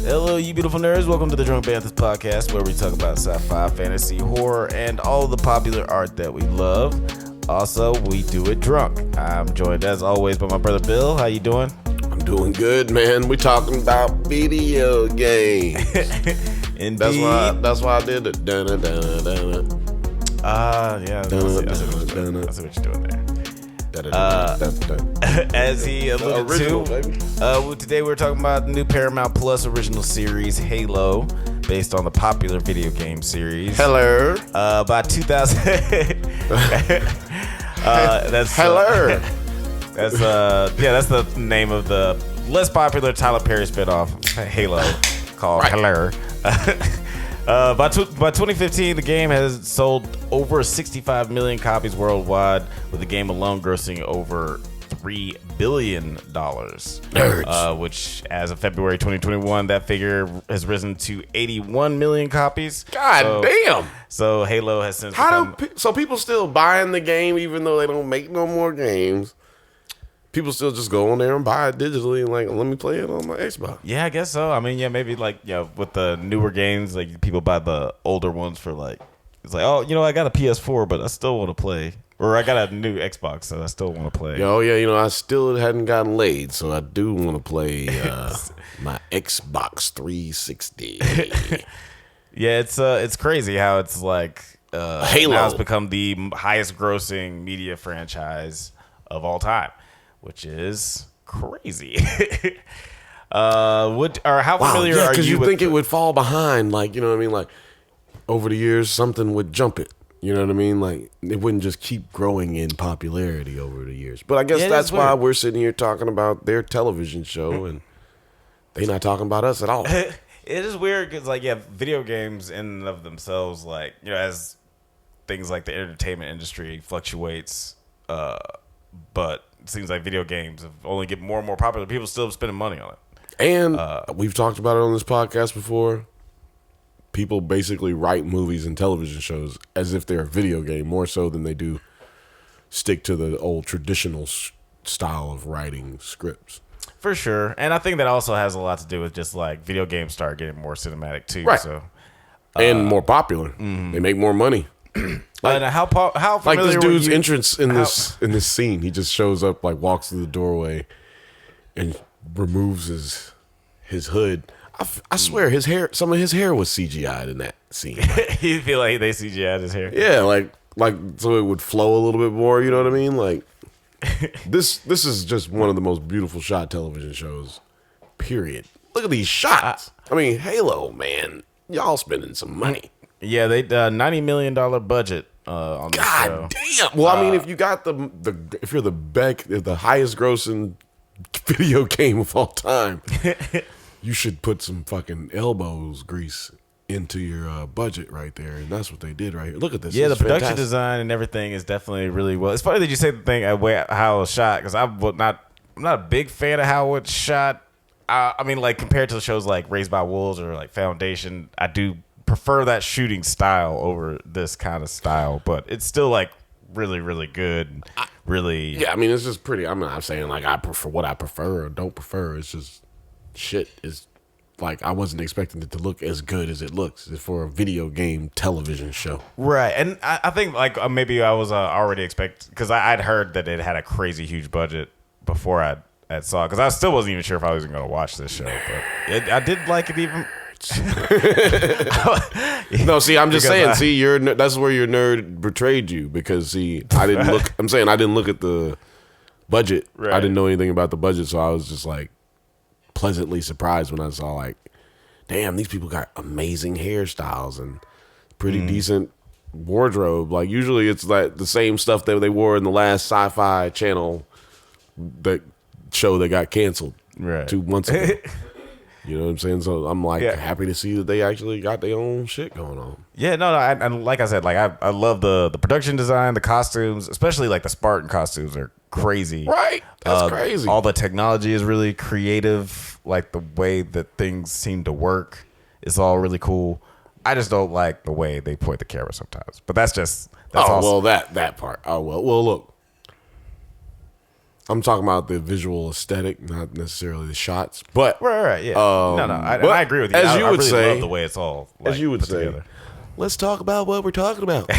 Hello, you beautiful nerds. Welcome to the Drunk Banthas podcast, where we talk about sci-fi, fantasy, horror, and all the popular art that we love. Also, we do it drunk. I'm joined, as always, by my brother Bill. How you doing? I'm doing good, man. We're talking about video games. Indeed. That's why I did it. Yeah. I see what you're doing there. As he alluded to, today we're talking about the new Paramount Plus original series, Halo, based on the popular video game series. Hello. By 2000. That's Hello. That's the name of the less popular Tyler Perry spinoff, Halo, called Hello. By 2015, the game has sold over 65 million copies worldwide, with the game alone grossing over $3 billion. Which, as of February 2021, that figure has risen to 81 million copies. God damn! So Halo has since so people still buying the game even though they don't make no more games? People still just go on there and buy it digitally and let me play it on my Xbox. Yeah, I guess so. I mean, yeah, maybe with the newer games, people buy the older ones for it's oh, I got a PS4, but I still want to play. Or I got a new Xbox, so I still want to play. Oh, yeah, I still hadn't gotten laid, so I do want to play my Xbox 360. Yeah, it's crazy how it's Halo. Now it's become the highest grossing media franchise of all time, which is crazy. How familiar are you? Because you think it would fall behind, over the years something would jump it. You know what I mean? It wouldn't just keep growing in popularity over the years. But I guess that's why we're sitting here talking about their television show, and they're not talking about us at all. It is weird because, video games in and of themselves, as things like the entertainment industry fluctuates, but it seems like video games have only get more and more popular. People still spending money on it. And we've talked about it on this podcast before. People basically write movies and television shows as if they're a video game, more so than they do stick to the old traditional style of writing scripts. For sure. And I think that also has a lot to do with just video games start getting more cinematic too. Right. So, and more popular. Mm-hmm. They make more money. How familiar this dude's were you, entrance in this scene, he just shows up, walks through the doorway and removes his hood. I swear some of his hair was CGI'd in that scene. You feel like they CGI'd his hair? Yeah, so it would flow a little bit more, you know what I mean? This is just one of the most beautiful shot television shows, period. Look at these shots. Halo, man. Y'all spending some money. Yeah, they $90 million budget on this show. God damn. Well, if you got if you're the highest grossing video game of all time, you should put some fucking elbows grease into your budget right there, and that's what they did right here. Look at this. Yeah, the production fantastic. design and everything is definitely really well. It's funny that you say the thing how it was shot, because I'm not a big fan of how it's shot. Compared to shows like Raised by Wolves or Foundation, I do prefer that shooting style over this kind of style, but it's still really, really good. Yeah, it's just pretty. I'm not saying I prefer what I prefer or don't prefer. It's just shit is I wasn't expecting it to look as good as it looks for a video game television show. Right. And I think maybe I was already expecting, because I'd heard that it had a crazy huge budget before I saw it, because I still wasn't even sure if I was even going to watch this show. But I did like it even. No, see, I'm just saying. That's where your nerd betrayed you, because I didn't look. I'm saying I didn't look at the budget. Right. I didn't know anything about the budget, so I was just pleasantly surprised when I saw damn, these people got amazing hairstyles and pretty decent wardrobe. Usually it's the same stuff that they wore in the last Sci-Fi Channel show that got canceled 2 months ago. You know what I'm saying? So I'm happy to see that they actually got their own shit going on. Yeah, no, and like I said, I love the production design, the costumes, especially the Spartan costumes are crazy. Right, that's crazy. All the technology is really creative. The way that things seem to work is all really cool. I just don't like the way they point the camera sometimes. But that's also, well, that part. Oh well, look. I'm talking about the visual aesthetic, not necessarily the shots. But right, yeah. I agree with you. As you would really say, love the way it's all as you would put say, together. Let's talk about what we're talking about.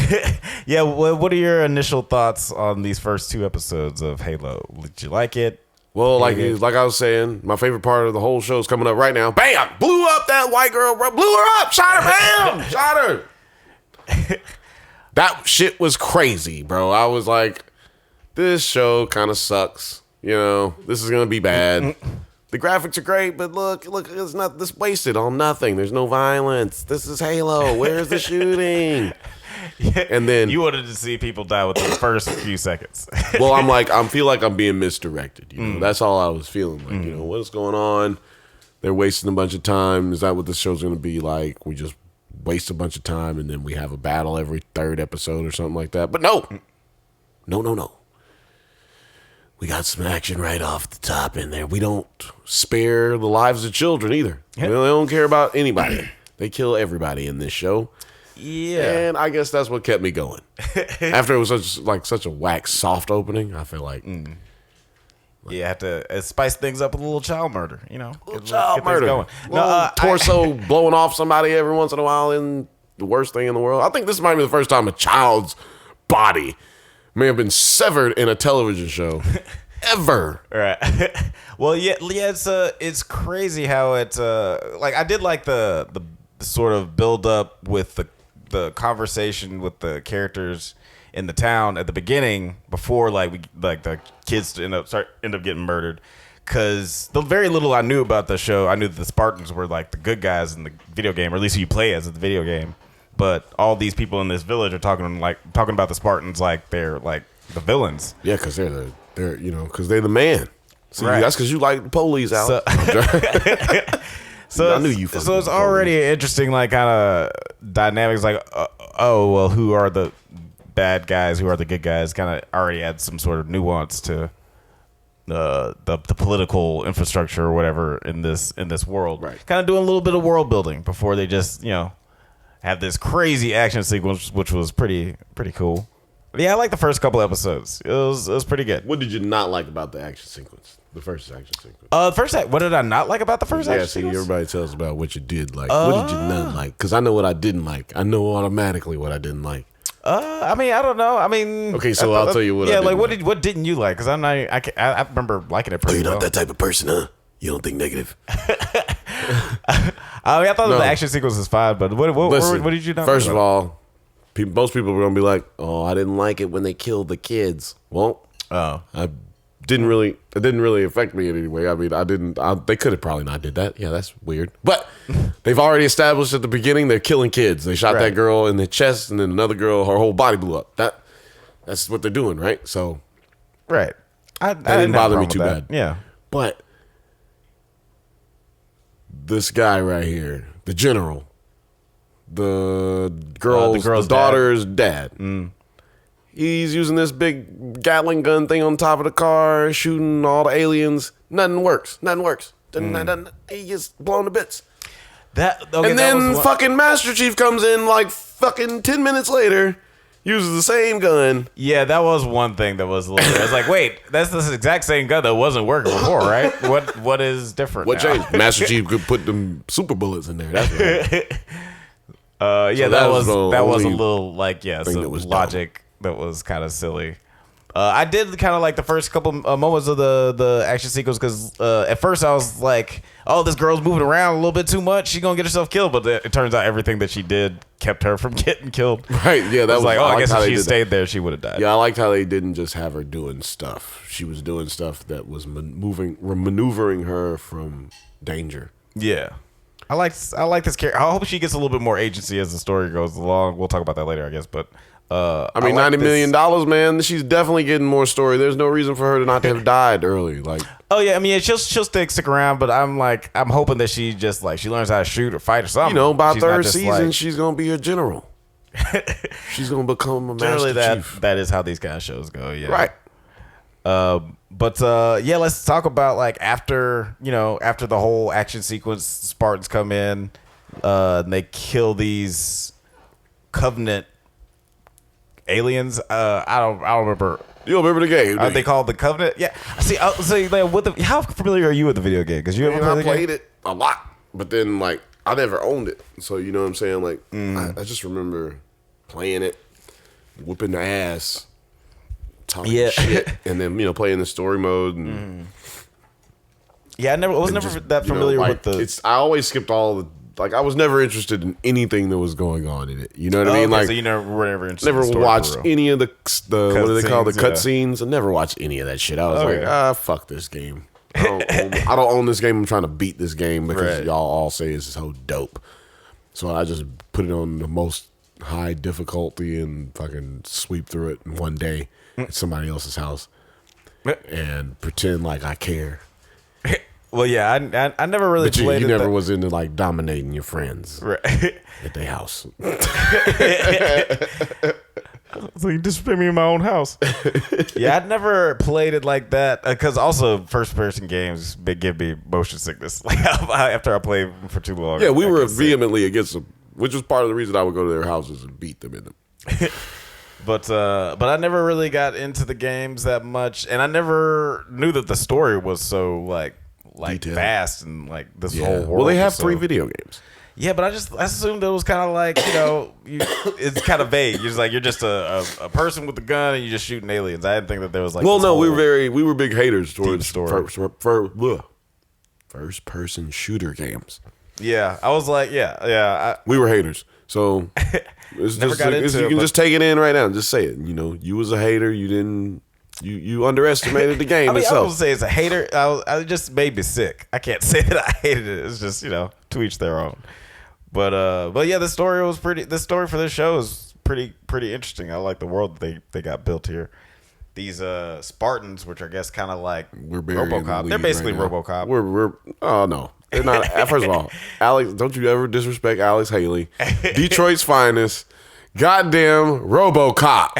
Yeah, what are your initial thoughts on these first 2 episodes of Halo? Did you like it? Well, like I was saying, my favorite part of the whole show is coming up right now. Bam! Blew up that white girl, bro. Blew her up. Shot her. Bam! Shot her. That shit was crazy, bro. I was like, this show kind of sucks. You know, this is going to be bad. The graphics are great, but look, it's not this wasted on nothing. There's no violence. This is Halo. Where's the shooting? Yeah, and then you wanted to see people die within the first few seconds. Well, I feel like I'm being misdirected. You know, that's all I was feeling. Like, you know, what's going on? They're wasting a bunch of time. Is that what this show's going to be like? We just waste a bunch of time and then we have a battle every 3rd episode or something like that. But no. We got some action right off the top in there. We don't spare the lives of children either. They don't care about anybody. They kill everybody in this show. Yeah. And I guess that's what kept me going. After it was such a whack soft opening, I feel like you have to spice things up with a little child murder, you know. Little child murder. Going. Torso blowing off somebody every once in a while in the worst thing in the world. I think this might be the first time a child's body may have been severed in a television show ever. Right. Well, yeah, it's crazy how it like I did like the sort of build up with the conversation with the characters in the town at the beginning before the kids end up getting murdered. Because the very little I knew about the show, I knew that the Spartans were like the good guys in the video game, or at least who you play as in the video game. But all these people in this village are talking about the Spartans like they're like the villains. Yeah, because they're you know, because they're the man. See, right. That's because you like the police out. So I knew you. So it's already interesting, like kind of dynamics. Like, who are the bad guys? Who are the good guys? Kind of already add some sort of nuance to the political infrastructure or whatever in this world. Right. Kind of doing a little bit of world building before they just have this crazy action sequence, which was pretty cool. Yeah, I like the first couple episodes. It was pretty good. What did you not like about the action sequence? The first action sequence. What did I not like about the first action sequence? Yeah, see, everybody tells about what you did like. What did you not like? Because I know what I didn't like. I know automatically what I didn't like. I mean, I don't know. I mean, okay, so I'll tell you what. Yeah, what didn't you like? Because I remember liking it pretty well. You're not that type of person, huh? You don't think negative. I mean, I thought the action sequence was fine, but what did you not? First of all, most people were gonna be like, "Oh, I didn't like it when they killed the kids." Well, it didn't really affect me in any way. I mean, they could have probably not did that. Yeah, that's weird. But they've already established at the beginning they're killing kids. They shot that girl in the chest, and then another girl, her whole body blew up. That's what they're doing, right? So, right. That didn't bother me too bad. Yeah, but this guy right here, the general, the girl's daughter's dad. He's using this big Gatling gun thing on top of the car, shooting all the aliens. Nothing works. He gets blown to bits. And then fucking Master Chief comes in like fucking 10 minutes later, uses the same gun. Yeah, that was one thing that was a little. I was like, wait, that's the exact same gun that wasn't working before, right? What is different? What changed? Master Chief could put them super bullets in there. That's right. That was a little like some that was logic dumb. That was kind of silly. I did kind of like the first couple moments of the action sequence because at first I was like, oh, this girl's moving around a little bit too much. She's going to get herself killed. But it turns out everything that she did kept her from getting killed. Right, yeah. That was like, I guess if she stayed there, she would have died. Yeah, I liked how they didn't just have her doing stuff. She was doing stuff that was maneuvering her from danger. Yeah. I like this character. I hope she gets a little bit more agency as the story goes along. We'll talk about that later, I guess. But I mean, $90 million, man. She's definitely getting more story. There's no reason for her to not have died early. Like, oh yeah, I mean, she'll stick around, but I'm hoping that she just she learns how to shoot or fight or something. You know, by third season, she's gonna be a general. She's gonna become a master chief. That is how these kind of shows go. Yeah, right. But let's talk about after the whole action sequence, Spartans come in, and they kill these Covenant aliens. I don't remember You don't remember the game? Are they called the Covenant? Yeah. See, like, how familiar are you with the video game? Because you ever played it a lot, but then like I never owned it. So you know what I'm saying? Like I just remember playing it, whooping the ass, talking shit, and then playing the story mode. And, yeah, I was never that familiar with the. I always skipped all the. Like I was never interested in anything that was going on in it. You know what I mean? Okay, like so you were never interested. Never in the watched any of the what do they call the cutscenes? cutscenes? I never watched any of that shit. I was fuck this game. I don't own this game. I'm trying to beat this game because y'all all say it's so dope. So I just put it on the most high difficulty and fucking sweep through it in one day at somebody else's house and pretend like I care. Well, yeah, I never really played. You never was into like dominating your friends at their house. So you disrespect me in my own house. Yeah, I'd never played it like that because also first-person games they give me motion sickness. Like after I play for too long. Yeah, we were vehemently against them, which was part of the reason I would go to their houses and beat them in them. But I never really got into the games that much, and I never knew that the story was so like vast and like this whole world. Well, they have 3 video games. Yeah, but I assumed it was kind of like it's kind of vague. You're just a person with a gun and you're just shooting aliens. I didn't think that there was like. Well, no, we were big haters towards story. First person shooter games. Yeah, I was like, we were haters, so it's never got into it. You can just take it in right now and just say it. You was a hater. You didn't. You underestimated the game itself. I don't say it's a hater. I just made me sick. I can't say that I hated it. It's just to each their own. But yeah, the story was pretty. The story for this show is pretty interesting. I like the world that they got built here. These Spartans, which I guess kind of like RoboCop. They're basically RoboCop. We're oh no, they're not. First of all, Alex, don't you ever disrespect Alex Haley, Detroit's finest, goddamn RoboCop.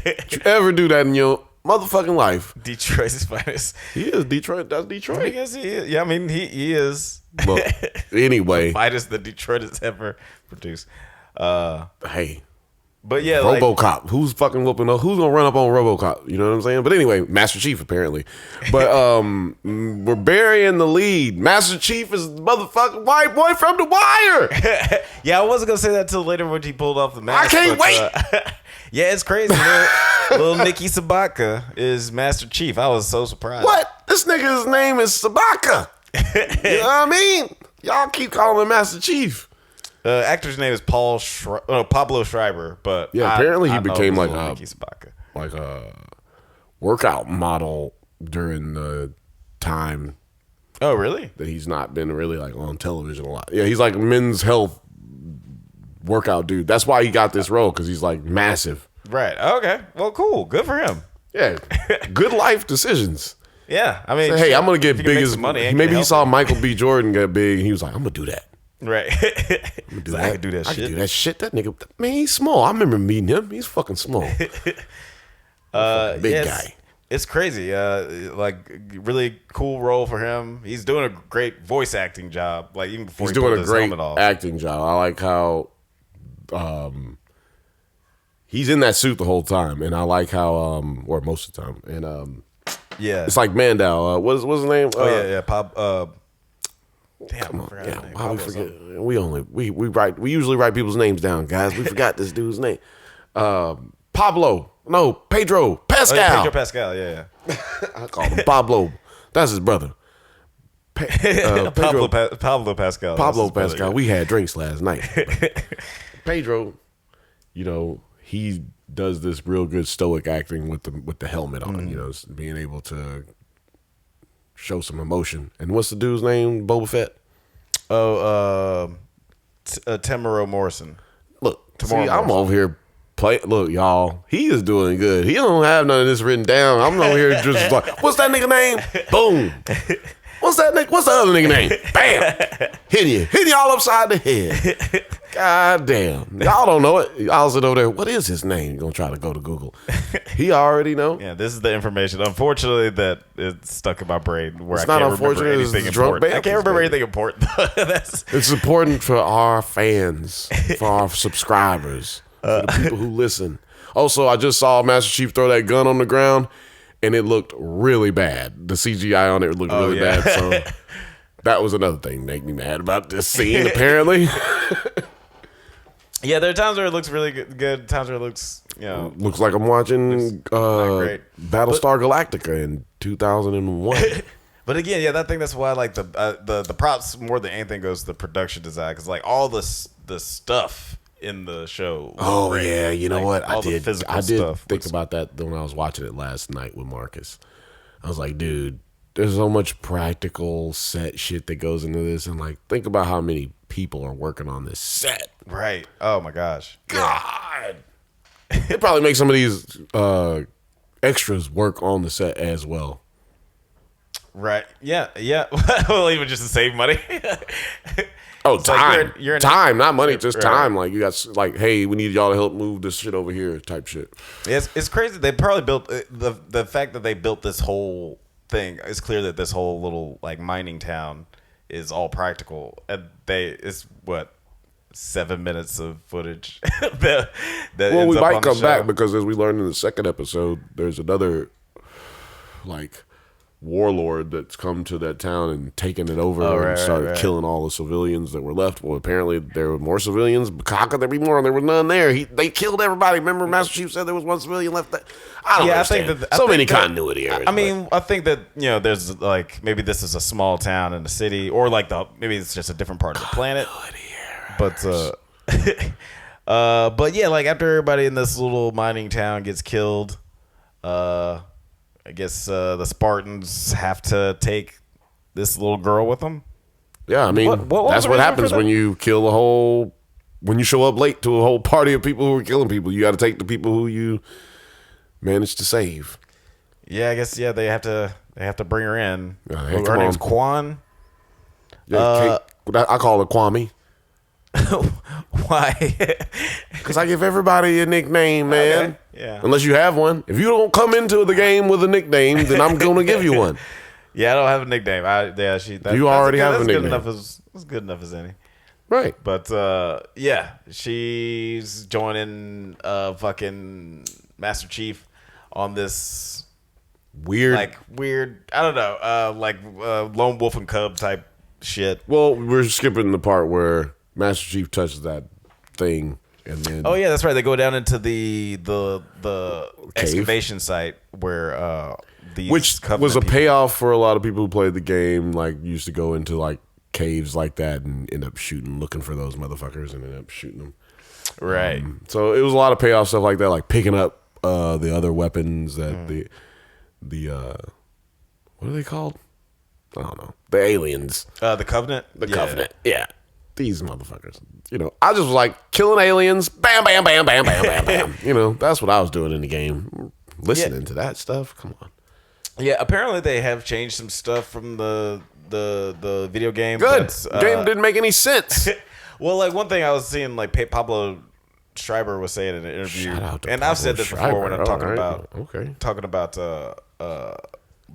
Don't you ever do that in your motherfucking life? Detroit's finest. He is Detroit. That's Detroit. I guess he is. Yeah, I mean he is. Well, anyway, the finest that Detroit has ever produced. Hey, but yeah, RoboCop. Who's fucking whooping up? Who's gonna run up on RoboCop? You know what I'm saying? But anyway, Master Chief apparently. But we're burying the lead. Master Chief is the motherfucking white boy from The Wire. Yeah, I wasn't gonna say that till later when he pulled off the mask. I can't wait. Yeah, it's crazy. Little Nicky Sabaka is Master Chief. I was so surprised. What? This nigga's name is Sabaka. You know what I mean? Y'all keep calling him Master Chief. Actor's name is Pablo Schreiber, but yeah, apparently he became like a workout model during the time. Oh, really? That he's not been really like on television a lot. Yeah, he's like a men's health workout dude. That's why he got this role because he's like massive. Right. Okay. Well, cool. Good for him. Yeah. Good life decisions. Yeah. I mean, hey, I'm gonna get big as money. Maybe he saw Michael B. Jordan get big and he was like, I'm gonna do that. Right. I can do that. I can do that shit. That nigga, man, he's small. I remember meeting him. He's fucking small. Big guy. It's crazy. Like really cool role for him. He's doing a great voice acting job. Like even before he's he doing pulled a his great helmet off. acting job. I like how he's in that suit the whole time, and I like how or most of the time, and yeah, it's like Mandel. What's his name? Yeah. Damn, I forgot his name. Why we forget? We usually write people's names down, guys. We forgot this dude's name. Pedro Pascal. Oh, yeah, Pedro Pascal. Yeah. I call him Pablo. That's his brother. Pablo Pascal. Pablo Pascal. Yeah. We had drinks last night. Pedro, he does this real good stoic acting with the helmet on. Being able to show some emotion. And what's the dude's name? Boba Fett. Tamara Morrison. Look, I'm over here. Look, y'all, he is doing good. He don't have none of this written down. I'm over here just like, what's that nigga name? Boom. What's that nigga? What's the other nigga name? Bam. Hitting you all upside the head. God damn. Y'all don't know it. Y'all sit over there. What is his name? You're going to try to go to Google. He already know. Yeah, this is the information. Unfortunately, that it's stuck in my brain where it's I can't remember anything important. I can't remember anything important. It's important for our fans, for our subscribers, for the people who listen. Also, I just saw Master Chief throw that gun on the ground, and it looked really bad. The CGI on it looked really bad. So that was another thing that made me mad about this scene, apparently. Yeah, there are times where it looks really good, times where it looks, looks like I'm watching Battlestar Galactica in 2001. But again, that thing, that's why I like the props more than anything goes to the production design, because like all the stuff in the show. Oh great. Yeah, you know what? I did think about that when I was watching it last night with Marcus. I was like, dude, there's so much practical set shit that goes into this, and like think about how many people are working on this set. Right. Oh my gosh. God. It probably makes some of these extras work on the set as well. Right. Yeah. Well, even just to save money. Oh, it's time. Like you're time, not money, just time. Like you got like, hey, we need y'all to help move this shit over here, type shit. It's crazy. They probably built the fact that they built this whole thing. It's clear that this whole little like mining town is all practical, and it's what 7 minutes of footage. Well, we might come back because as we learned in the second episode, there's another like warlord that's come to that town and taken it over and started killing all the civilians that were left. Well, apparently there were more civilians. How could there be more? There was none there. They killed everybody. Remember, Master Chief said there was one civilian left. I don't understand. I think that, many continuity errors. I mean, I think that there's like maybe this is a small town in the city, or like maybe it's just a different part of the planet. But but yeah, like after everybody in this little mining town gets killed, I guess the Spartans have to take this little girl with them. Yeah, I mean, that's what happens when you kill when you show up late to a whole party of people who are killing people. You got to take the people who you managed to save. Yeah, I guess they have to bring her in. Hey, her name's Quan. Yeah, I call her Kwame. Why? Because I give everybody a nickname, man. Okay. Yeah. Unless you have one. If you don't come into the game with a nickname, then I'm going to give you one. Yeah, I don't have a nickname. You already have a nickname. That's good enough as any. Right. But she's joining fucking Master Chief on this weird, I don't know, lone wolf and cub type shit. Well, we're skipping the part where Master Chief touches that thing, and then that's right. They go down into the excavation site where which was a payoff for a lot of people who played the game. Like used to go into like caves like that and end up looking for those motherfuckers, and end up shooting them. Right. So it was a lot of payoff stuff like that, like picking up the other weapons that the what are they called? I don't know. The aliens. The Covenant? The Covenant. Yeah. These motherfuckers. I just was like killing aliens. Bam, bam, bam, bam, bam, bam, bam. That's what I was doing in the game. Listening to that stuff. Come on. Yeah, apparently they have changed some stuff from the video game. Good. Game didn't make any sense. Well, like one thing I was seeing, like Pablo Schreiber was saying in an interview, and I've said this before when I'm talking about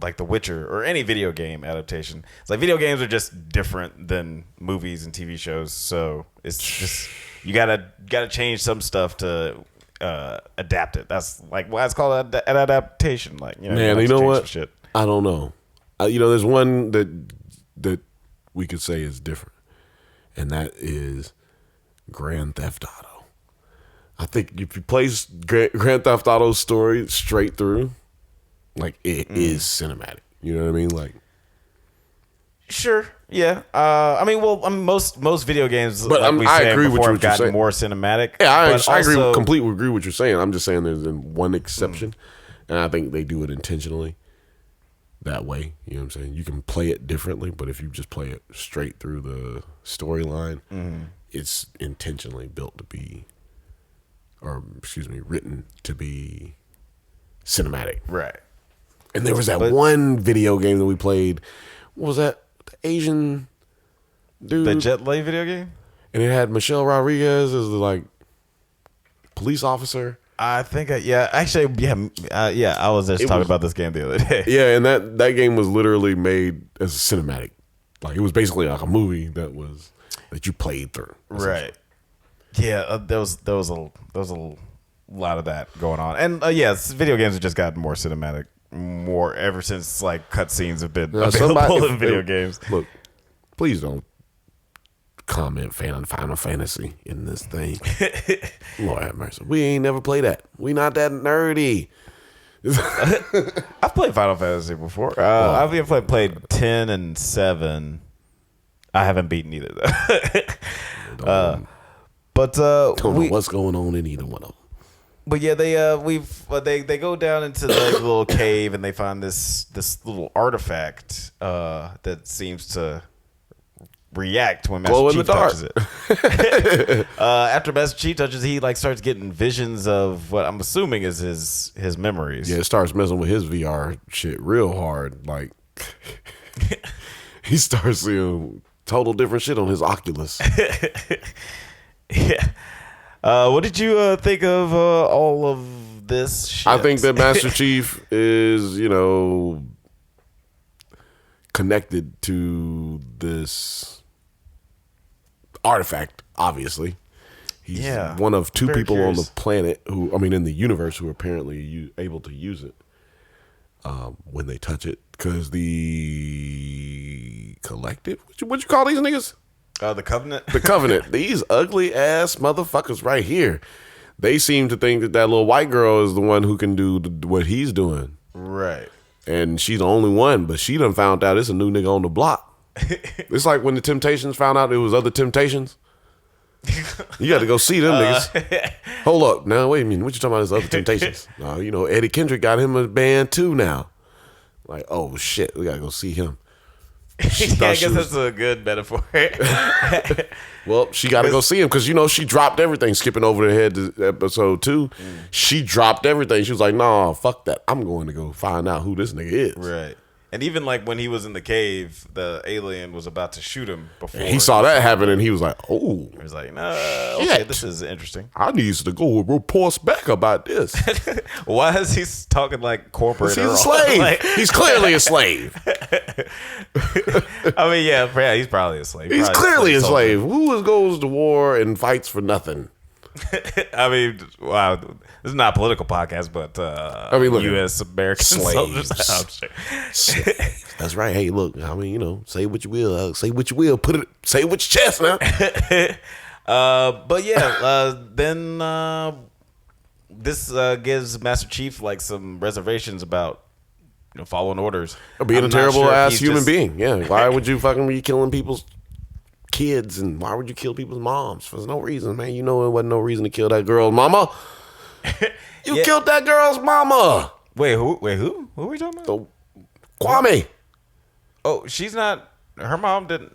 like The Witcher or any video game adaptation. It's like video games are just different than movies and TV shows, so it's just you gotta change some stuff to adapt it. That's like why it's called an adaptation. Like man, you know what? Shit. I don't know. There's one that we could say is different, and that is Grand Theft Auto. I think if you play Grand Theft Auto's story straight through, like it is cinematic. You know what I mean? Like, sure, yeah. Most video games, but like I agree with you. What you're saying. More cinematic. Yeah, I completely agree with what you're saying. I'm just saying there's one exception, and I think they do it intentionally that way. You know what I'm saying? You can play it differently, but if you just play it straight through the storyline, it's intentionally built to be, written to be cinematic. Right. And there was that one video game that we played. What was that? The Asian dude. The Jet Li video game? And it had Michelle Rodriguez as the police officer. I think, I was just talking about this game the other day. Yeah, and that game was literally made as a cinematic. Like it was basically like a movie that you played through. Right. Yeah, there was a lot of that going on. And yes, video games have just gotten more cinematic, more ever since like cutscenes have been available in video games. Look, please don't comment Final Fantasy in this thing. Lord have mercy. We ain't never played that. We not that nerdy. I've played Final Fantasy before. I've even played 10 and 7. I haven't beaten either though. Don't know what's going on in either one of them. But yeah, they go down into the little cave and they find this little artifact that seems to react when Master Chief touches it. After Master Chief touches it, he like starts getting visions of what I'm assuming is his memories. Yeah, it starts messing with his VR shit real hard. Like he starts seeing total different shit on his Oculus. Yeah. What did you think of all of this shit? I think that Master Chief is, connected to this artifact, obviously. He's one of two people on the planet in the universe who are apparently able to use it when they touch it. Because the collective, what you call these niggas? The Covenant. The Covenant. These ugly ass motherfuckers right here. They seem to think that little white girl is the one who can do what he's doing. Right. And she's the only one, but she done found out it's a new nigga on the block. It's like when the Temptations found out there was other Temptations. You got to go see them niggas. Hold up. Now, wait a minute. What you talking about is other Temptations? Eddie Kendrick got him a band too now. Like, oh shit, we got to go see him. I guess that's a good metaphor. Well, she got to go see him because, she dropped everything, skipping over the head to episode 2. She dropped everything. She was like, nah, fuck that. I'm going to go find out who this nigga is. Right. And even like when he was in the cave, the alien was about to shoot him before. And he saw that happen and he was like, oh. He was like, no, okay, this is interesting. I need to go report back about this. Why is he talking like corporate? He's a slave. He's clearly a slave. I mean, yeah, he's probably a slave. He's clearly a slave. Who goes to war and fights for nothing? I mean, wow, this is not a political podcast, but look, U.S. American soldiers. Slaves. That's right. Hey, look, I mean, say what you will. Say what you will. Say it with your chest now. But yeah, then this gives Master Chief like some reservations about following orders. Or being a terrible ass human being. Yeah. Why would you fucking be killing people's kids, and why would you kill people's moms for no reason, man? It wasn't no reason to kill that girl's mama. You killed that girl's mama. Wait, who? Who are we talking about? Kwame. Oh, she's not. Her mom didn't.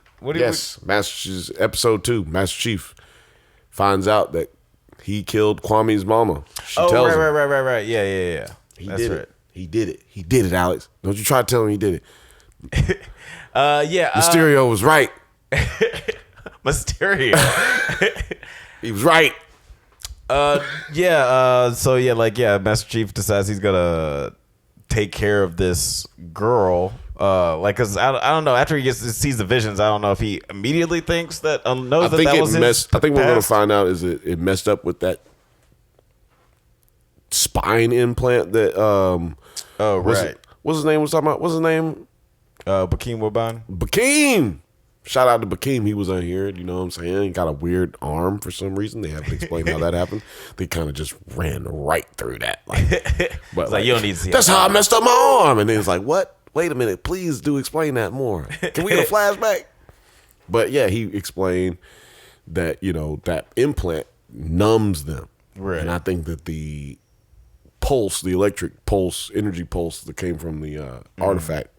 Master's episode 2. Master Chief finds out that he killed Kwame's mama. She tells him. Right. Yeah. That's right. He did it. He did it, Alex. Don't you try to tell him he did it. Yeah. Mysterio was right. Mysterio. He was right. Master Chief decides he's gonna take care of this girl. Cause I don't know. After he sees the visions, I don't know if he immediately thinks that knows that was his. I think what we're gonna find out is that it messed up with that spine implant that. Right. What's his name? Was talking about? What's his name? Bakeem Woban. Bakeem. Shout out to Bakeem. He was on here. You know what I'm saying? He got a weird arm for some reason. They haven't explained how that happened. They kind of just ran right through that. But you don't need to see that's how I messed up my arm. And then it's like, what? Wait a minute. Please do explain that more. Can we get a flashback? But yeah, he explained that, that implant numbs them. Right. And I think that the pulse, the electric pulse, energy pulse that came from the artifact,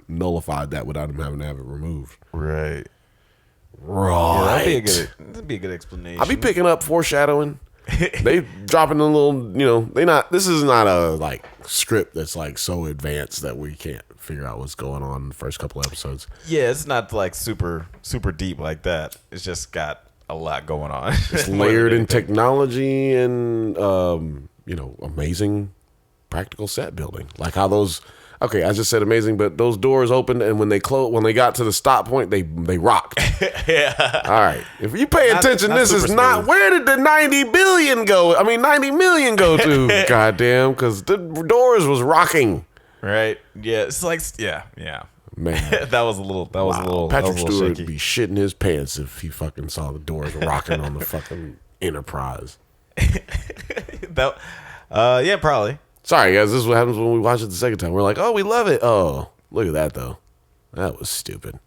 nullified that without him having to have it removed. Right. Yeah, that'd be a good explanation. I'll be picking up foreshadowing. They dropping a little, this is not a script that's so advanced that we can't figure out what's going on in the first couple episodes. Yeah, it's not super super deep like that. It's just got a lot going on. It's layered in technology and amazing practical set building. Like how those Okay, I just said amazing, but those doors opened, and when they got to the stop point, they rocked. Yeah. All right. If you pay attention, this is not smooth. where did the 90 billion go? I mean, 90 million go to? Goddamn, because the doors was rocking. Right. Yeah. It's like yeah. Man, that was a little. Patrick Stewart shaky. would be shitting his pants if he fucking saw the doors rocking on the fucking Enterprise. Yeah, probably. Sorry, guys. This is what happens when we watch it the second time. We're like, oh, we love it. Oh, look at that, though. That was stupid.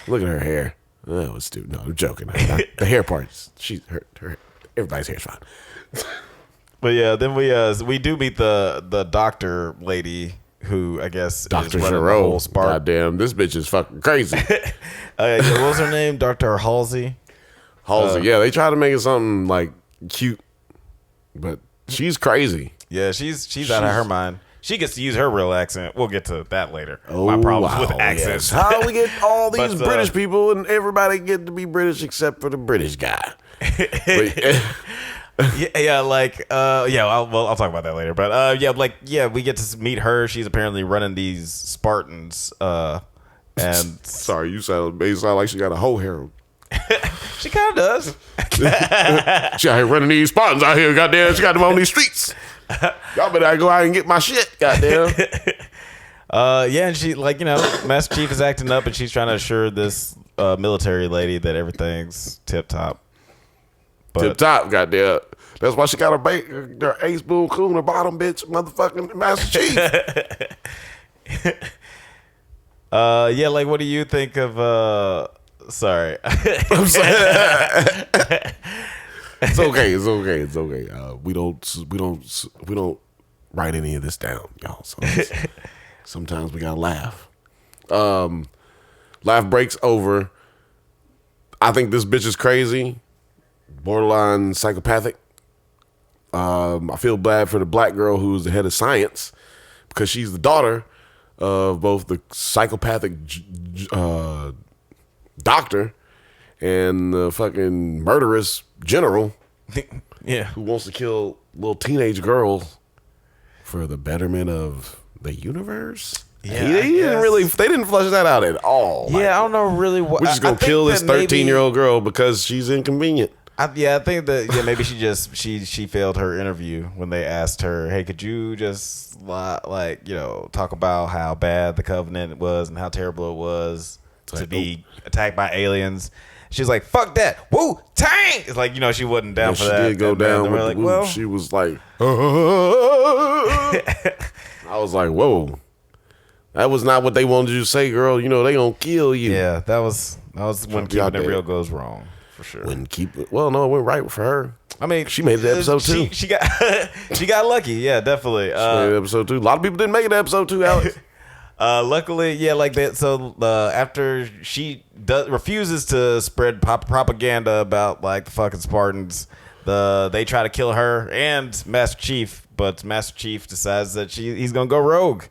Look at her hair. That was stupid. No, I'm joking. The hair part, her everybody's hair's fine. But yeah, then we do meet the doctor lady who I guess Dr. is running the Giroux. whole Spark. Goddamn, this bitch is fucking crazy. What was her name? Dr. Halsey? Halsey. Yeah, they try to make it something like cute, but she's crazy. Yeah, she's out of her mind. She gets to use her real accent. We'll get to that later. My problems with accents. Yes. How we get all these British people and everybody get to be British except for the British guy? I'll talk about that later. But we get to meet her. She's apparently running these Spartans. And sorry, you sound like she got a whole harem. She kind of does. She out here running these Spartans out here. Goddamn, she got them on these streets. Y'all better go out and get my shit. Goddamn. And she Master Chief is acting up, and she's trying to assure this military lady that everything's tip top. Tip top, goddamn. That's why she got her ace boom coon, her bottom bitch, motherfucking Master Chief. What do you think of? Sorry. I'm sorry. It's okay. We don't write any of this down, y'all. So sometimes we gotta laugh. Laugh breaks over. I think this bitch is crazy, borderline psychopathic. I feel bad for the black girl who's the head of science because she's the daughter of both the psychopathic doctor and the fucking murderous general. Yeah, who wants to kill little teenage girls for the betterment of the universe. Yeah, they didn't flesh that out at all. Yeah, I don't know really what. We're just gonna kill this 13-year-old girl because she's inconvenient. I think that maybe she failed her interview when they asked her, hey, could you just talk about how bad the Covenant was and how terrible it was to be attacked by aliens. She's like, fuck that. Woo, Tang! It's like, she wasn't down for that. She did go down with the woo. She was like, I was like, whoa. That was not what they wanted you to say, girl. They gonna kill you. Yeah, that was when keeping it real goes wrong, for sure. No, it went right for her. I mean, she made it to episode 2. She got lucky. Yeah, definitely. She made it to episode 2. A lot of people didn't make it to episode 2, Alex. Luckily, yeah, like that. So after she refuses to spread propaganda about the fucking Spartans, they try to kill her and Master Chief, but Master Chief decides that he's gonna go rogue.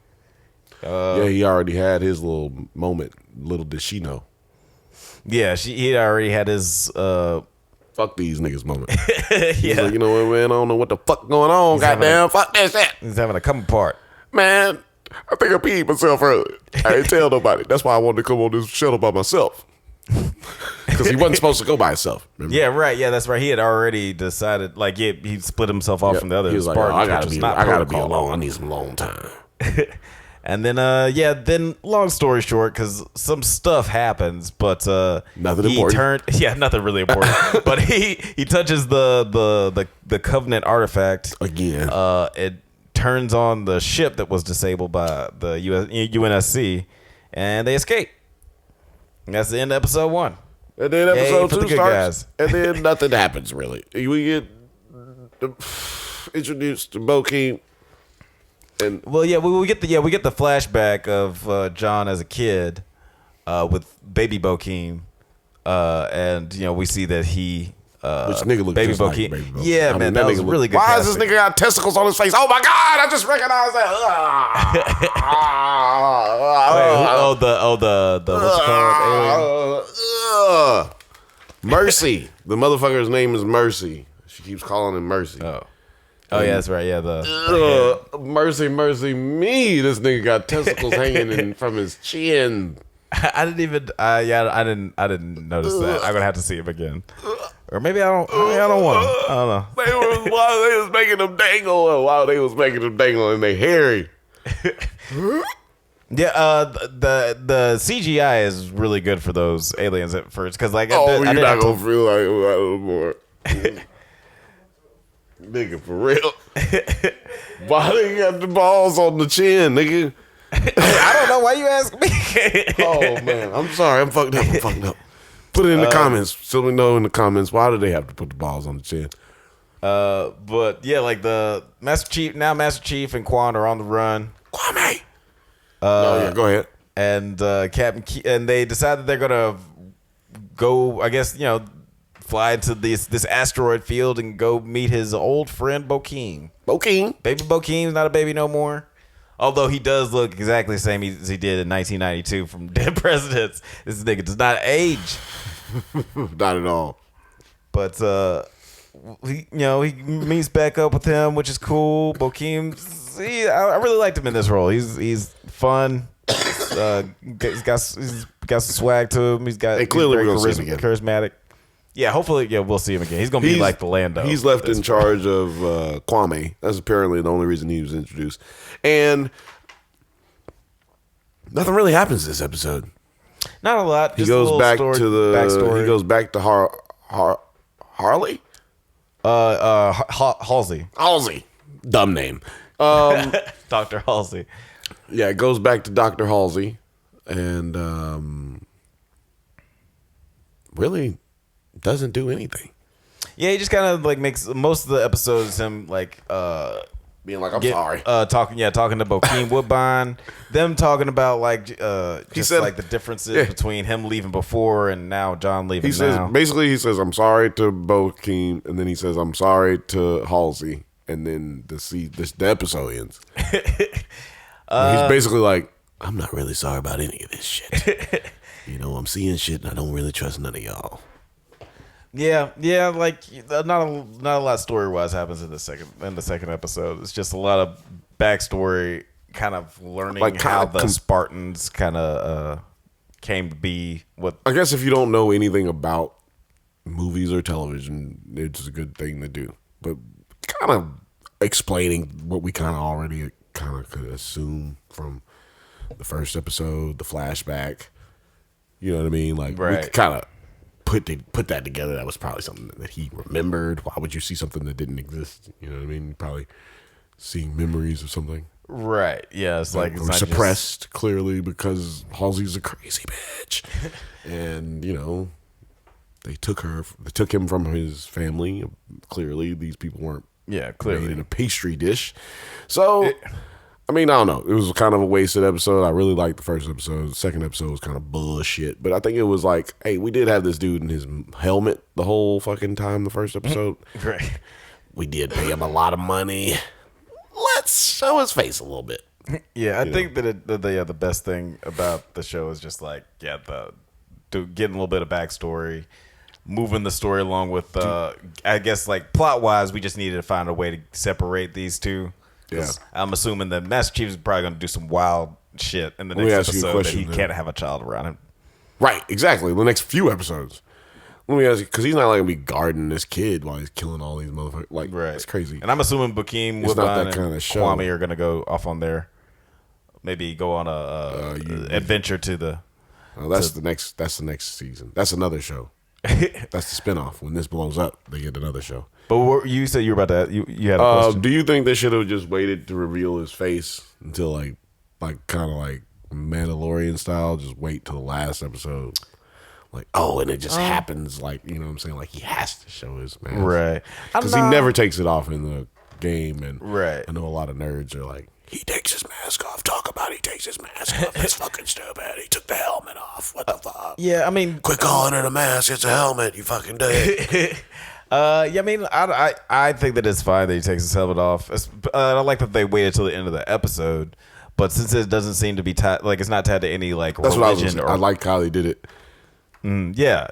He already had his little moment. Little did she know. Yeah, he already had his fuck these niggas moment. He's like, you know what, man? I don't know what the fuck going on. Goddamn, fuck that shit. He's having a come apart. Man, I think I peed myself earlier. I didn't tell nobody. That's why I wanted to come on this shuttle by myself. Because he wasn't supposed to go by himself. Remember? Yeah, right. Yeah, that's right. He had already decided. He split himself off from the other. He was like, I gotta be alone. I need some alone time. And then, long story short, because some stuff happens, but nothing important. Nothing really important. But he touches the Covenant artifact again. It turns on the ship that was disabled by the UNSC, and they escape. And that's the end of episode 1. And then episode 2 starts, and then nothing happens really. We get introduced to Bokeem. And we get the flashback of John as a kid with baby Bokeem, and we see that he which nigga look baby just Bokeem. like baby Bokeem. Yeah, man, that was really good. Why does this nigga got testicles on his face? Oh my god, I just recognized that. The what's it called? Mercy. The motherfucker's name is Mercy. She keeps calling him Mercy. Oh. Oh yeah, that's right. Yeah, mercy me. This nigga got testicles hanging from his chin. I didn't even. I didn't notice that. I'm gonna have to see him again, or maybe I don't. I don't want to. I don't know. While they was making them dangle, and they hairy. Yeah, the CGI is really good for those aliens at first because like you're not gonna feel like a little more. Nigga, for real. Why they got the balls on the chin, nigga? I don't know why you ask me. Oh man, I'm sorry. I'm fucked up. Put it in the comments. So we know in the comments why do they have to put the balls on the chin? But yeah, like the Master Chief and Quan are on the run. Kwame. Go ahead. And and they decide that they're gonna go. I guess fly into this asteroid field and go meet his old friend Bokeem. Baby Bokeem's not a baby no more. Although he does look exactly the same as he did in 1992 from Dead Presidents. This nigga does not age. Not at all. But he meets back up with him, which is cool. Bokeem, I really liked him in this role. He's fun. He's got some swag to him. He's clearly very charismatic. Yeah, hopefully, we'll see him again. He's gonna be like the Lando. He's left in charge of Kwame. That's apparently the only reason he was introduced. And nothing really happens this episode. Not a lot. He goes back to the backstory. He goes back to Harley. Halsey. Halsey. Dumb name. Dr. Halsey. Yeah, it goes back to Dr. Halsey, and really doesn't do anything. Yeah, he just kind of like makes most of the episodes him like being like, I'm sorry. Talking to Bokeem Woodbine. Them talking about like he said, like the differences between him leaving before and now John leaving now. He says, I'm sorry to Bokeem, and then he says, I'm sorry to Halsey, and then the episode ends. He's basically like, I'm not really sorry about any of this shit. I'm seeing shit and I don't really trust none of y'all. Yeah, like not a lot story wise happens in the second episode. It's just a lot of backstory, kind of learning like how the Spartans kind of came to be. What I guess if you don't know anything about movies or television, it's a good thing to do. But kind of explaining what we kind of already could assume from the first episode, the flashback. You know what I mean? Like we kind of put that together. That was probably something that he remembered. Why would you see something that didn't exist? You know what I mean? Probably seeing memories of something. Right. Yeah. It's like it's suppressed clearly because Halsey's a crazy bitch, and they took him from his family. Clearly, these people weren't. Yeah, clearly in a pastry dish. So. I mean, I don't know. It was kind of a wasted episode. I really liked the first episode. The second episode was kind of bullshit. But I think it was like, hey, we did have this dude in his helmet the whole fucking time, the first episode. Right. We did pay him a lot of money. Let's show his face a little bit. Yeah, I think that the best thing about the show is just like, getting a little bit of backstory, moving the story along with, I guess, like, plot-wise, we just needed to find a way to separate these two. Yeah, I'm assuming that Master Chief is probably going to do some wild shit in the next episode that he can't have a child around him. Right, exactly. The next few episodes. Let me ask you, because he's not like going to be guarding this kid while he's killing all these motherfuckers. Like, it's crazy. And I'm assuming Bokeem, Woodbine, and Kwame are going to go off on there. Maybe go on a adventure to the. Oh, that's the next season. That's another show. That's the spinoff. When this blows up, they get another show. But you said you were about to. You had a question. Do you think they should have just waited to reveal his face until like kind of like Mandalorian style? Just wait till the last episode. Like, and it just happens. Like, you know what I'm saying? Like, he has to show his mask, right? Because he never takes it off in the game, and right. I know a lot of nerds are like, he takes his mask off. Talk about he takes his mask off. It's fucking stupid. He took the helmet off. What the fuck? Yeah, I mean, quit calling it a mask. It's a helmet. You fucking dick. I mean, I think that it's fine that he takes his helmet off. I like that they waited till the end of the episode, but since it doesn't seem to be tied, like it's not tied to any like that's religion. I like how they did it. Yeah,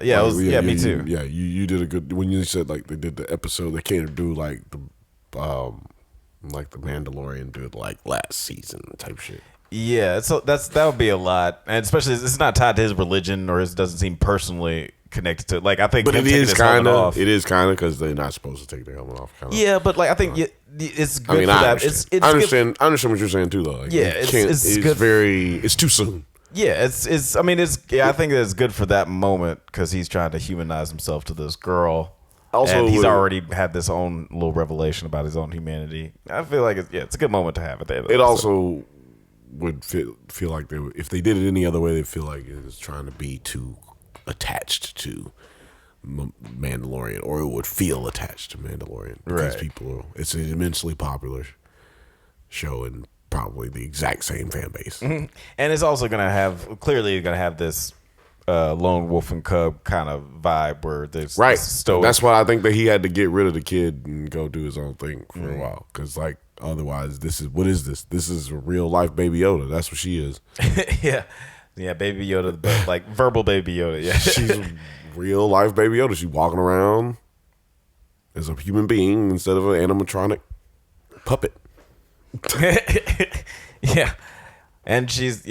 me too. You did a good when you said like they did the episode. They can't do like the like the Mandalorian did like last season type shit. Yeah, so that would be a lot, and especially it's not tied to his religion or it doesn't seem personally connected to it. Like I think, but it is kind of because they're not supposed to take their helmet off. Yeah, but like I think it's good for that. I understand what you're saying too, though. Like, yeah, it's good. It's too soon. Yeah, I mean, I think it's good for that moment because he's trying to humanize himself to this girl. Also, and he's already had this own little revelation about his own humanity. I feel like it's a good moment to have at the end of it. Also would feel like if they did it any other way, they feel like it was trying to be too attached to Mandalorian, or it would feel attached to Mandalorian because it's an immensely popular show and probably the exact same fan base. Mm-hmm. And it's also going to have this lone wolf and cub kind of vibe where there's stoic. That's why I think that he had to get rid of the kid and go do his own thing for a while, because like otherwise this is a real life Baby Yoda. That's what she is. yeah, Baby Yoda, like verbal Baby Yoda. Yeah, she's a real life Baby Yoda. She's walking around as a human being instead of an animatronic puppet. Yeah, and she's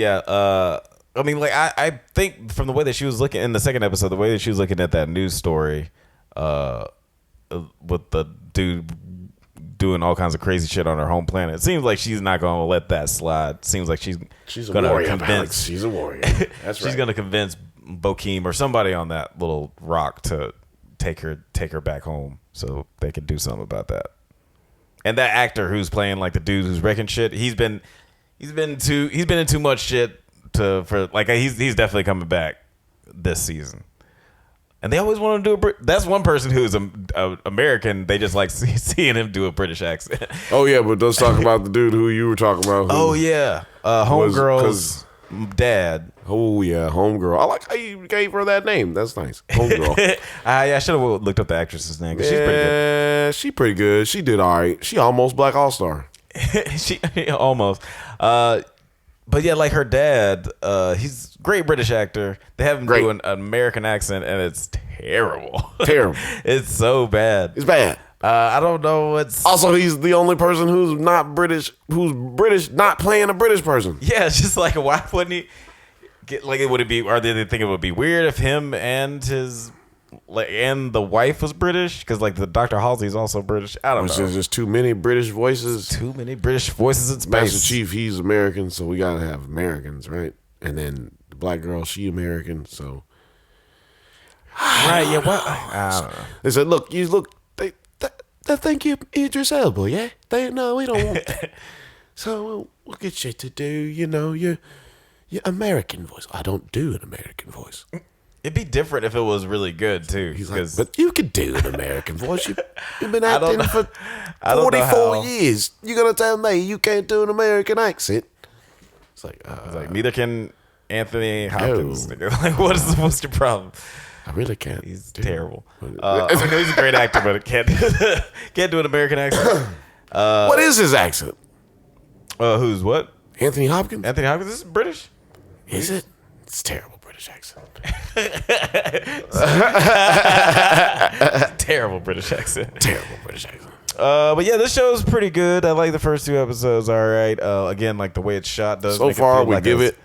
I mean, like I think from the way that she was looking in the second episode, the way that she was looking at that news story, with the dude doing all kinds of crazy shit on her home planet, it seems like she's not going to let that slide. It seems like she's going to convince. She's a warrior. That's right. She's going to convince Bokeem or somebody on that little rock to take her back home so they can do something about that. And that actor who's playing like the dude who's wrecking shit, he's been in too much shit he's definitely coming back this season. And they always want to do that's one person who's American. They just like seeing him do a British accent. Oh yeah, but let's talk about the dude who you were talking about. Oh yeah, Homegirl's dad. Oh yeah, Homegirl. I like how you gave her that name. That's nice. Homegirl. I should have looked up the actress's name because she's pretty good. Yeah, she's pretty good. She did all right. She almost Black All-Star. She almost. But yeah, like her dad, he's a great British actor. They have him do an American accent, and it's terrible. Terrible. It's so bad. It's bad. I don't know what's... Also, he's the only person who's not British, not playing a British person. Yeah, it's just like, why wouldn't he... would it be... Or did they think it would be weird if him and his... and the wife was British? Because like the Dr. Halsey's also British. I don't know. There's just too many British voices. Too many British voices in space. Master Chief, he's American, so we gotta have Americans, right? And then the black girl, she American, so right? Yeah. What? I don't know. They said, look. They think you're Idris Elba, yeah? We don't want that. So we'll get you to do, your American voice. I don't do an American voice. It'd be different if it was really good too. He's like, but you could do an American voice. You've been acting for 44 years. You're gonna tell me you can't do an American accent? It's like, neither can Anthony Hopkins. No. Like, what's your problem? I really can't. He's terrible. He's a great actor, but can't do an American accent. What is his accent? Who's what? Anthony Hopkins. Anthony Hopkins is British. Is it? It's terrible British accent. Terrible British accent. Terrible British accent. But yeah, this show is pretry good. I like the first 2 episodes. All right. Again, like the way it's shot does. So far, we give it.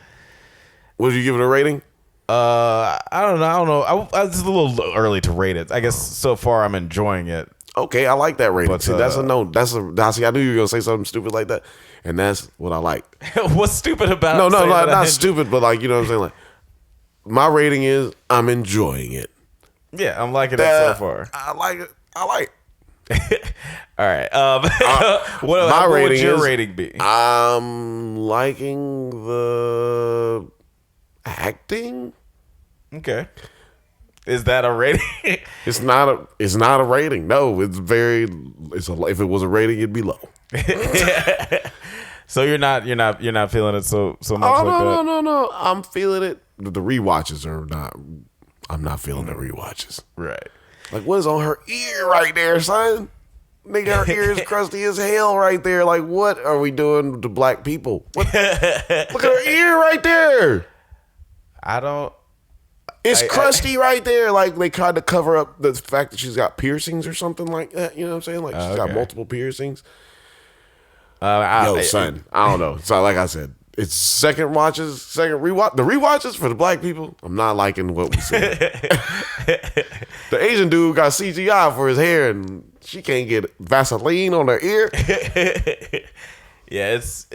What did you give it a rating? I don't know. It's a little early to rate it. I guess so far I'm enjoying it. Okay, I like that rating. But, see, that's a no. I knew you were gonna say something stupid like that, and that's what I like. What's stupid about? No, not stupid, but like, you know what I'm saying. Like, my rating is I'm enjoying it. Yeah, I'm liking it so far. I like it. All right. What would your rating be? I'm liking the acting. Okay. Is that a rating? It's not a rating. No, if it was a rating, it'd be low. So you're not feeling it so much. No. I'm feeling it. The rewatches are not. I'm not feeling the rewatches. Right. Like, what is on her ear right there, son? Nigga, her ear is crusty as hell right there. Like, what are we doing to black people? Look at her ear right there. It's crusty right there. Like, they tried to cover up the fact that she's got piercings or something like that. You know what I'm saying? Like, she's got multiple piercings. Son, I don't know. So like I said, it's second rewatch. The rewatches for the black people, I'm not liking what we see. The Asian dude got CGI for his hair, and she can't get Vaseline on her ear. Yeah, it's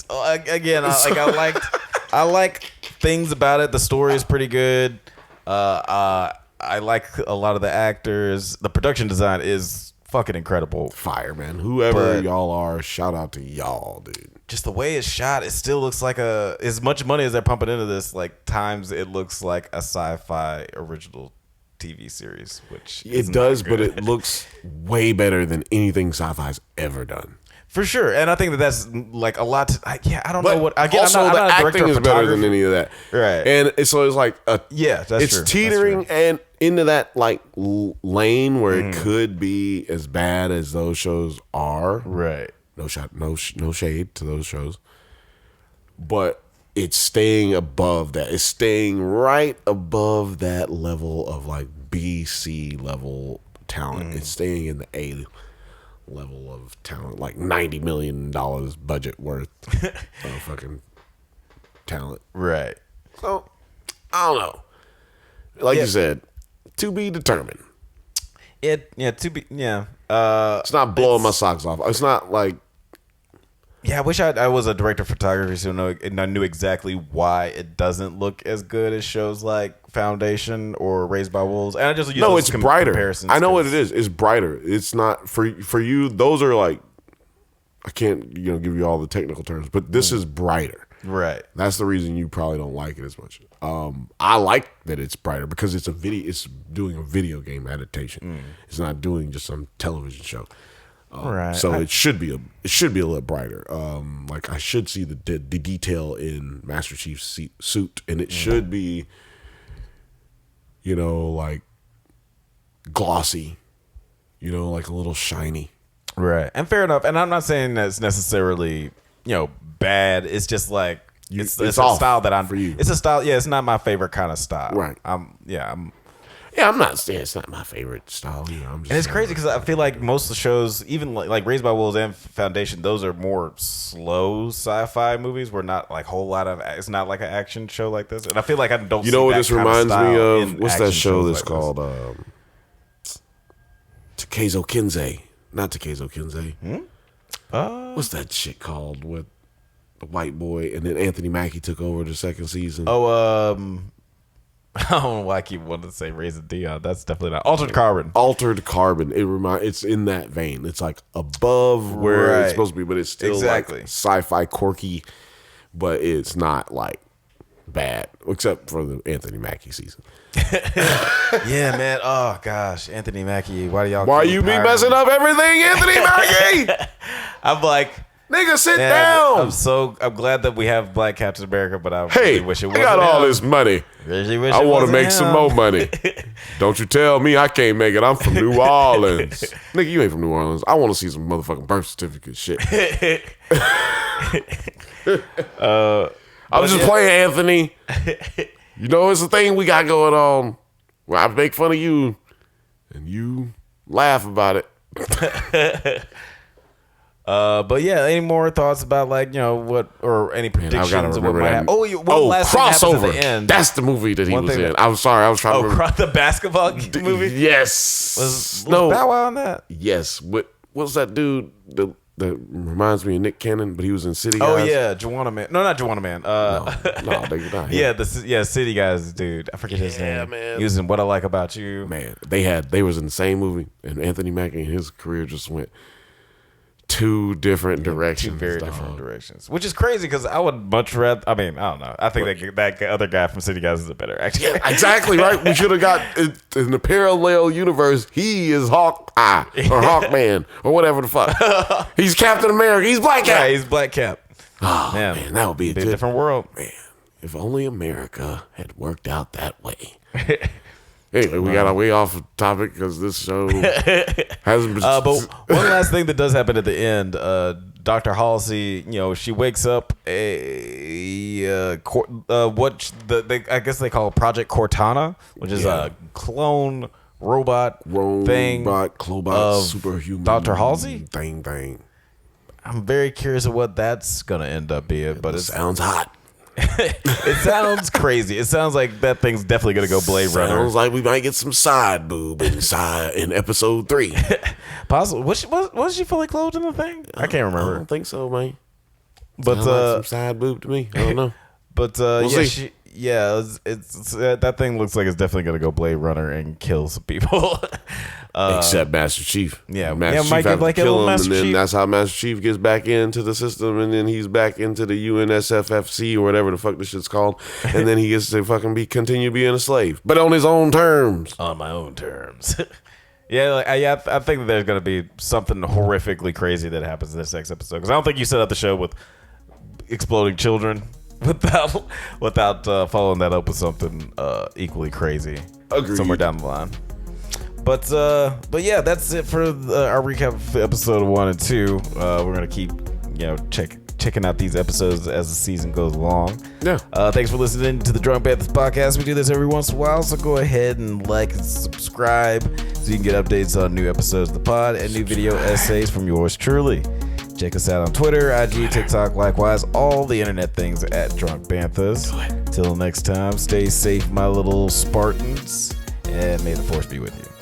again. I like things about it. The story is pretty good. I like a lot of the actors. The production design is fucking incredible. Fire, man. Whoever y'all are, shout out to y'all, dude. Just the way it's shot, it still looks like as much money as they're pumping into this, like times it looks like a sci-fi original TV series, which it does, but it looks way better than anything sci-fi's ever done. For sure, and I think that's like a lot. I don't know what. Again, also, I'm not the a director acting of is better than any of that, right? And it's like that's it's true. teetering and into that like lane where it could be as bad as those shows are, right? No shade to those shows, but it's staying above that. It's staying right above that level of like BC level talent. It's staying in the A level of talent, like $90 million budget worth of fucking talent. Right. So, I don't know. Like you said, to be determined. It's not blowing my socks off. It's not like... Yeah, I wish I was a director of photography so I knew exactly why it doesn't look as good as shows like Foundation or Raised by Wolves. And I just use it's brighter. I know what it is. It's brighter. It's not for you. Those are like, I can't give you all the technical terms, but this is brighter. Right. That's the reason you probably don't like it as much. I like that it's brighter because it's It's doing a video game adaptation. It's not doing just some television show. Right. So it should be a little brighter. Like I should see the detail in Master Chief's suit, and it should be, like glossy, like a little shiny. Right. And fair enough. And I'm not saying that's necessarily bad. It's just like it's a style that I'm for you. It's a style. Yeah, it's not my favorite kind of style. Right. I'm not saying it's not my favorite style. And it's crazy because I feel like most of the shows, even like Raised by Wolves and Foundation, those are more slow sci-fi movies. Where not like whole lot of. It's not like an action show like this. And I feel like I don't. You know what this reminds me of? What's that show that's called? Takezo Kinsei. Not Takezo Kinsei. What's that shit called with the white boy? And then Anthony Mackie took over the second season. I don't know why I keep wanting to say Raising Dion. That's definitely not Altered Carbon. Altered Carbon. It's in that vein. It's like above where it's supposed to be, but it's still like sci-fi quirky, but it's not like bad, except for the Anthony Mackie season. Yeah, man. Oh gosh, Anthony Mackie. Why you be messing up everything, Anthony Mackie? I'm like, nigga, sit down. I'm glad that we have Black Captain America, but I really wish it wasn't. I got all this money. I want to make some more money. Don't you tell me I can't make it. I'm from New Orleans. Nigga, you ain't from New Orleans. I want to see some motherfucking birth certificate shit. I'm just playing, Anthony. It's a thing we got going on where I make fun of you and you laugh about it. But yeah, any more thoughts about what or any predictions of what might happen? Last Crossover. Thing at the end. That's the movie that he was in. I'm sorry, I was trying to remember. The basketball movie. Yes. Was Bow Wow on that? Yes. What was that dude that reminds me of Nick Cannon, but he was in City Guys? Oh yeah, Juwanna Mann. No, not Juwanna Mann. No, they're not him. Yeah, City Guys dude. I forget his name. Yeah, man. He was in What I Like About You. Man, they was in the same movie, and Anthony Mackie and his career just went two different directions. Two very different directions. Which is crazy because I would much rather. I mean, I don't know. I think that other guy from City Guys is a better actor. Yeah, exactly right. We should have got in the parallel universe. He is Hawkeye or Hawkman or whatever the fuck. He's Captain America. He's Black Cap. Yeah, he's Black Cap. Oh man, that would be a different world. Man, if only America had worked out that way. Anyway, we got our way off topic because this show hasn't been. But one last thing that does happen at the end, Dr. Halsey, she wakes up I guess they call Project Cortana, which is a clone robot thing clobot, of superhuman Dr. Halsey. Thing. I'm very curious of what that's gonna end up being. But it sounds hot. It sounds crazy. It sounds like that thing's definitely gonna go Blade Runner. Sounds like we might get some side boob in episode 3. Possible. Was she fully clothed in the thing? I can't remember. I don't think so, man. But like some side boob to me. I don't know. But it's that thing looks like it's definitely gonna go Blade Runner and kill some people. Except Master Chief. Master Chief might get like a little Master Chief. And then that's how Master Chief gets back into the system, and then he's back into the UNSFFC or whatever the fuck this shit's called, and then he gets to fucking continue being a slave, but on his own terms. On my own terms. I think that there's gonna be something horrifically crazy that happens in this next episode, because I don't think you set up the show with exploding children without following that up with something equally crazy. Agreed. Somewhere down the line. But yeah, that's it for our recap of episode 1 and 2. We're gonna keep checking out these episodes as the season goes along. Yeah. Thanks for listening to the Drunk Banthas podcast. We do this every once in a while, so go ahead and like and subscribe so you can get updates on new episodes of the pod and new video essays from yours truly. Check us out on Twitter, IG, TikTok, likewise, all the internet things at Drunk Banthas. Till next time, stay safe, my little Spartans, and may the force be with you.